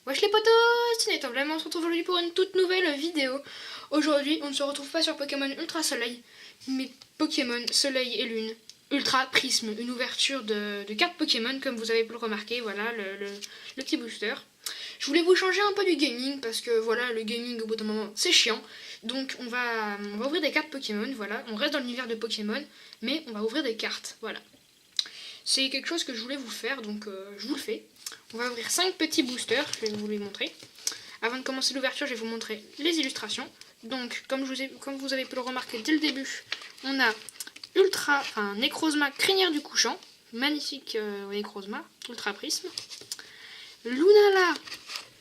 Wesh les potos, c'est Netamblem, on se retrouve aujourd'hui pour une toute nouvelle vidéo. Aujourd'hui, on ne se retrouve pas sur Pokémon Ultra Soleil, mais Pokémon Soleil et Lune Ultra Prisme, une ouverture de cartes Pokémon comme vous avez pu le remarquer, voilà le petit booster. Je voulais vous changer un peu du gaming parce que voilà, le gaming au bout d'un moment c'est chiant. Donc on va ouvrir des cartes Pokémon, voilà, on reste dans l'univers de Pokémon, mais on va ouvrir des cartes, voilà. C'est quelque chose que je voulais vous faire, donc je vous le fais. On va ouvrir 5 petits boosters, je vais vous les montrer. Avant de commencer l'ouverture, je vais vous montrer les illustrations. Donc, comme vous avez pu le remarquer dès le début, on a Necrozma crinière du couchant. Magnifique Necrozma, Ultra Prisme. Lunala,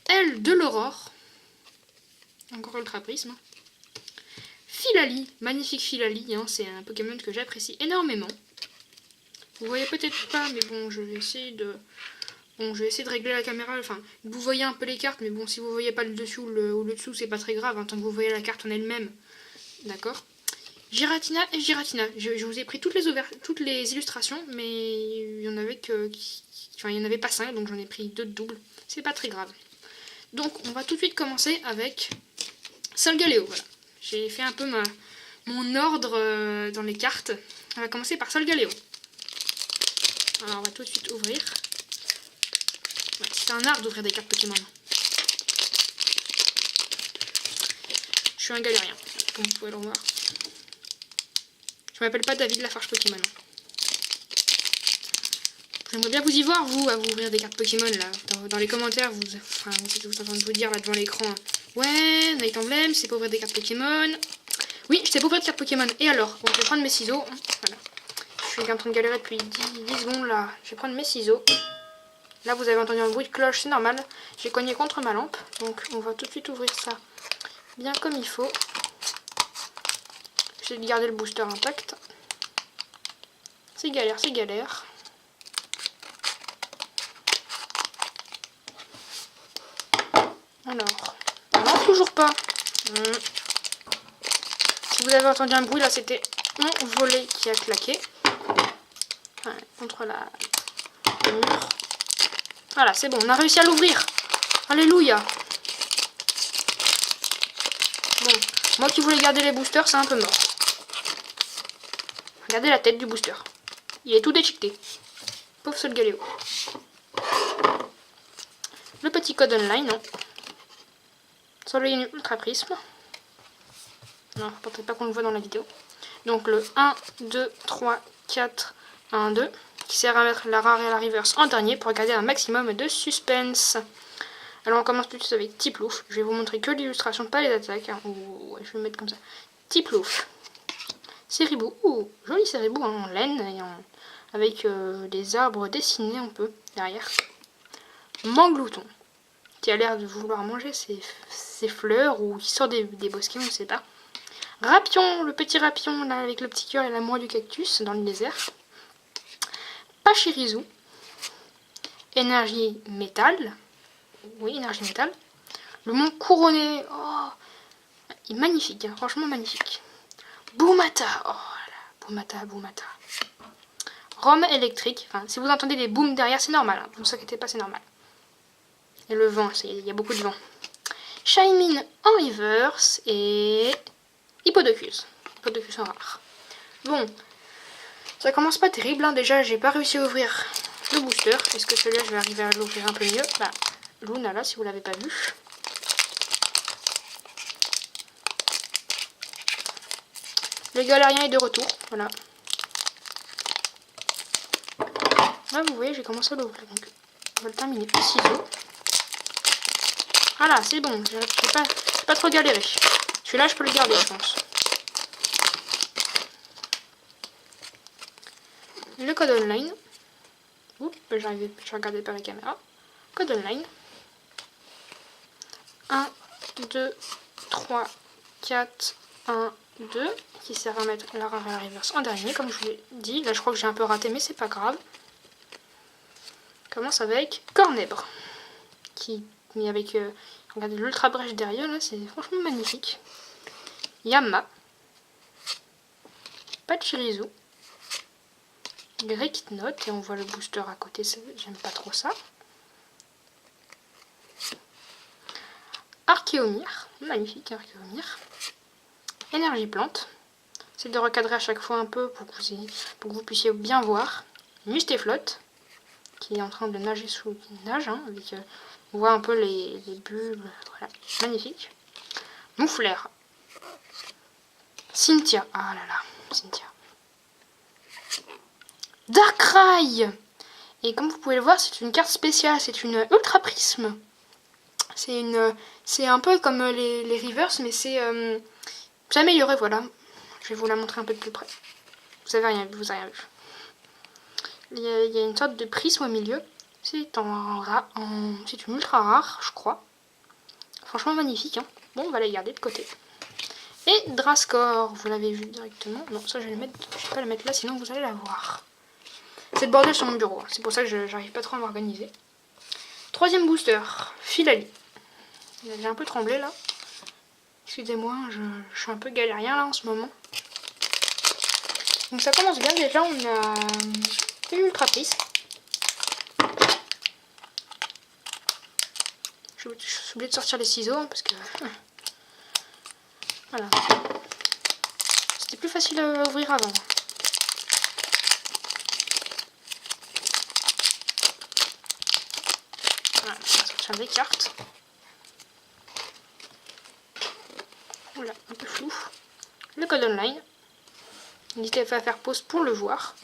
aile de l'aurore. Encore Ultra Prisme. Filali, magnifique Filali, hein, c'est un Pokémon que j'apprécie énormément. Vous voyez peut-être pas, mais bon, je vais essayer de régler la caméra. Enfin, vous voyez un peu les cartes, mais bon, si vous voyez pas le dessus ou le dessous, c'est pas très grave, hein, tant que vous voyez la carte en elle-même. D'accord. Giratina et Giratina. Je vous ai pris toutes les illustrations, mais il y en avait il y en avait pas 5, donc j'en ai pris 2 de double. C'est pas très grave. Donc, on va tout de suite commencer avec Solgaleo. Voilà. J'ai fait un peu mon ordre dans les cartes. On va commencer par Solgaleo. Alors on va tout de suite ouvrir. Ouais, c'est un art d'ouvrir des cartes Pokémon. Je suis un galérien, comme vous pouvez le voir. Je m'appelle pas David Lafarge Pokémon. J'aimerais bien vous y voir, vous, à vous ouvrir des cartes Pokémon, là. Dans les commentaires, vous êtes en train de vous dire, là, devant l'écran. Ouais, Night Emblem, c'est pour ouvrir des cartes Pokémon. Oui, je sais pas ouvrir des cartes Pokémon. Et alors? Bon, je vais prendre mes ciseaux. Voilà. Je suis en train de galérer depuis 10 secondes, là. Je vais prendre mes ciseaux. Là, vous avez entendu un bruit de cloche, c'est normal. J'ai cogné contre ma lampe. Donc, on va tout de suite ouvrir ça bien comme il faut. J'essaie de garder le booster intact. C'est galère, c'est galère. Alors, non, toujours pas. Si vous avez entendu un bruit, là, c'était mon volet qui a claqué. Ouais, contre le mur. Voilà, c'est bon, on a réussi à l'ouvrir. Alléluia. Bon, moi qui voulais garder les boosters, c'est un peu mort. Regardez la tête du booster. Il est tout déchiqueté. Pauvre Solgaleo. Le petit code online, non. Soleil Ultra Prisme. Non, je ne pas qu'on le voit dans la vidéo. Donc le 1, 2, 3, 4, 1, 2. Qui sert à mettre la rare et la reverse en dernier pour garder un maximum de suspense. Alors on commence tout de suite avec Tiplouf. Je vais vous montrer que l'illustration, pas les attaques. Hein. Ouais, je vais mettre comme ça. Tiplouf. Ceribou. Ouh, joli Ceribou hein, en laine et avec des arbres dessinés un peu derrière. Manglouton. Qui a l'air de vouloir manger ses fleurs ou qui sort des bosquets, on ne sait pas. Rapion, le petit Rapion là avec le petit cœur et la moelle du cactus dans le désert. Pachirisu. Énergie métal. Oui, énergie métal. Le mont couronné. Oh, il est magnifique, hein, franchement magnifique. Boumata. Oh là, Boumata, Boumata. Rome électrique. Enfin, si vous entendez des booms derrière, c'est normal. Hein, ne vous inquiétez pas, c'est normal. Et le vent, il y a beaucoup de vent. Shaymin en reverse et Hippodocus. Hippodocus en rare. Bon, ça commence pas terrible. Hein. Déjà, j'ai pas réussi à ouvrir le booster. Est-ce que celui-là, je vais arriver à l'ouvrir un peu mieux? Bah, Luna là, si vous l'avez pas vu. Le galérien est de retour. Voilà. Là, vous voyez, j'ai commencé à l'ouvrir. Donc, on va le terminer. Le ciseau. Voilà, c'est bon. J'ai pas trop galéré. Celui-là, je peux le garder, je pense. Le code online. Oups, je regardais pas la caméra. Code online. 1, 2, 3, 4, 1, 2. Qui sert à mettre la rare et la reverse en dernier, comme je vous l'ai dit. Là, je crois que j'ai un peu raté, mais c'est pas grave. Commence avec Cornèbre. Qui est avec... regardez l'ultra brèche derrière, là, c'est franchement magnifique. Yama. Pachirisu. Great Note, et on voit le booster à côté, j'aime pas trop ça. Archéomir, magnifique Archéomir. Énergie plante. C'est de recadrer à chaque fois un peu pour que vous puissiez bien voir. Mustéflotte, qui est en train de nager sous une nage, hein, avec, on voit un peu les bulles, voilà, magnifique. Moufleur. Cynthia, ah là là, Cynthia. Darkrai. Et comme vous pouvez le voir, c'est une carte spéciale, c'est une Ultra Prisme. C'est un peu comme les Reverse, mais c'est amélioré, voilà. Je vais vous la montrer un peu de plus près. Vous avez rien vu, vous avez rien vu. Il y a une sorte de prisme au milieu. C'est une ultra rare, je crois. Franchement magnifique, hein. Bon, on va la garder de côté. Et Drascore, vous l'avez vu directement. Non, ça je vais pas la mettre là, sinon vous allez la voir. C'est le bordel sur mon bureau, c'est pour ça que j'arrive pas trop à m'organiser. Troisième booster, Filali. J'ai un peu tremblé là. Excusez-moi, je suis un peu galérien là en ce moment. Donc ça commence bien, déjà on a une ultra prise. J'ai oublié de sortir les ciseaux hein, parce que... Voilà. C'était plus facile à ouvrir avant. Voilà, on va sortir des cartes. Oula, un peu flou. Le code online. N'hésitez pas à faire pause pour le voir.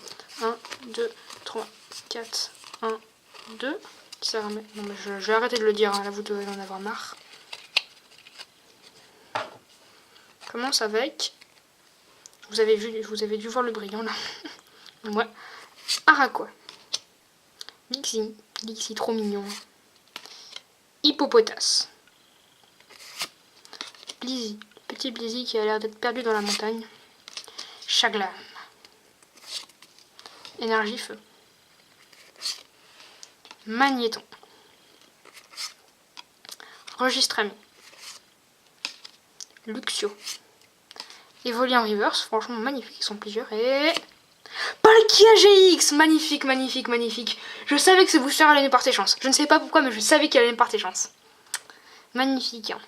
1, 2, 3, 4, 1, 2. Ça remet... Non, mais je vais arrêter de le dire, hein. Là vous devez en avoir marre. Commence avec... Vous avez dû voir le brillant là. Ouais. Araquois. Lixi trop mignon. Hippopotas. Blizzy. Petit Blizzy qui a l'air d'être perdu dans la montagne. Chaglam. Énergie feu. Magnéton. Registre ami. Luxio. Evoli en reverse, franchement magnifique, ils sont plusieurs. Et... Palkia GX. Magnifique, magnifique, magnifique. Je savais que ce booster allait nous porter chance. Je ne sais pas pourquoi, mais je savais qu'il allait nous porter chance. Magnifique. Hein.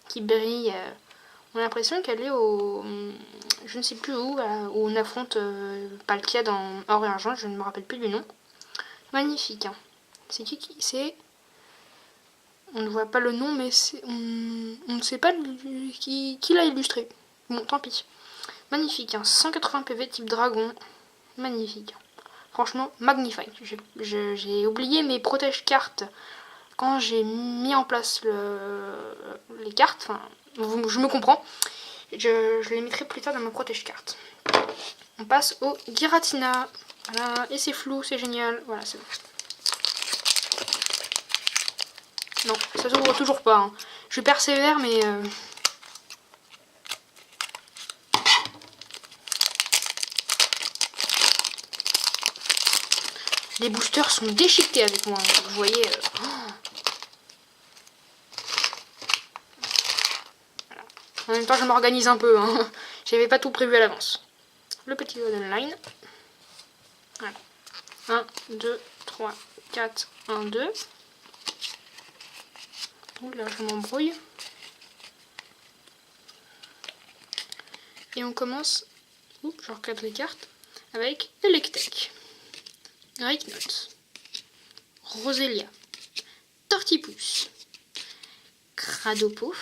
Qui brille. On a l'impression qu'elle est au... Je ne sais plus où on affronte Palkia dans Or et Argent, je ne me rappelle plus du nom. Magnifique. Hein. C'est qui c'est... On ne voit pas le nom, mais on ne sait pas qui l'a illustré. Bon, tant pis. Magnifique. Hein. 180 PV type dragon. Magnifique. Franchement, magnifique. J'ai oublié mes protège cartes quand j'ai mis en place les cartes. Enfin, je me comprends. Je les mettrai plus tard dans ma protège cartes. On passe au Giratina. Voilà, et c'est flou, c'est génial. Voilà, c'est bon. Non, ça s'ouvre toujours pas. Hein. Je persévère, mais... Les boosters sont déchiquetés avec moi. Hein. Vous voyez... Voilà. En même temps, je m'organise un peu. Hein. J'avais pas tout prévu à l'avance. Le petit code online. Voilà. 1, 2, 3, 4, 1, 2. Là, je m'embrouille. Et on commence... Oups, je recadre les cartes. Avec Electek. Riknot. Roselia. Tortipousse. Cradopo.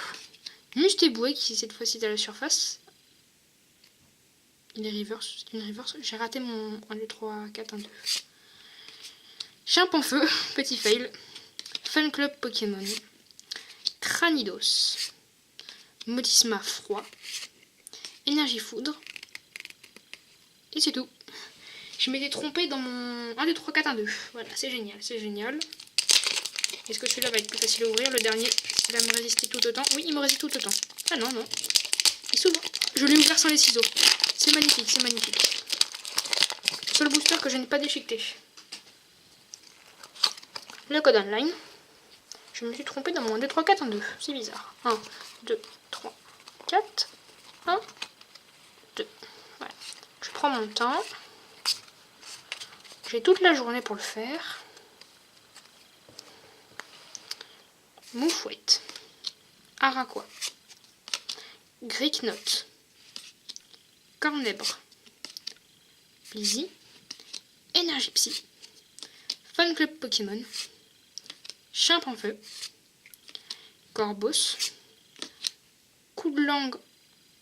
Mustéboué qui cette fois-ci est à la surface. Il est reverse, c'est une reverse. J'ai raté mon 1, 2, 3, 4, 1, 2. Chimpanfeu, petit fail. Fun Club Pokémon. Cranidos. Modisma froid. Énergie foudre. Et c'est tout. Je m'étais trompée dans mon 1, 2, 3, 4, 1, 2. Voilà, c'est génial, c'est génial. Est-ce que celui-là va être plus facile à ouvrir? Le dernier, il va me résister tout autant. Oui, il me résiste tout autant. Ah non, non. Il s'ouvre. Je l'ai ouvert sans les ciseaux. C'est magnifique, c'est magnifique. Le seul booster que je n'ai pas déchiqueté. Le code online. Je me suis trompée dans mon 1, 2, 3, 4, 1, 2. C'est bizarre. 1, 2, 3, 4, 1, 2. Voilà. Je prends mon temps. J'ai toute la journée pour le faire. Moufouette. Araquois, Gricknote, Cornèbre, Blizzy, Énergie Psy, Fan Club Pokémon, Chimp en feu, Gorbos, Coup de langue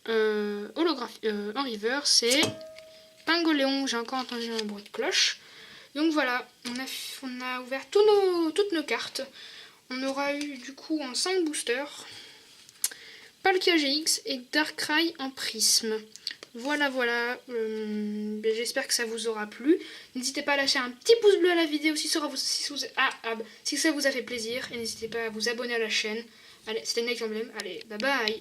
en river, c'est Pingoléon, j'ai encore entendu un bruit de cloche. Donc voilà, on a ouvert toutes nos cartes. On aura eu du coup en 5 boosters, Palkia GX et Darkrai en prisme. Voilà, j'espère que ça vous aura plu. N'hésitez pas à lâcher un petit pouce bleu à la vidéo si ça vous a fait plaisir. Et n'hésitez pas à vous abonner à la chaîne. Allez, c'était Nike Emblem. Allez, bye bye.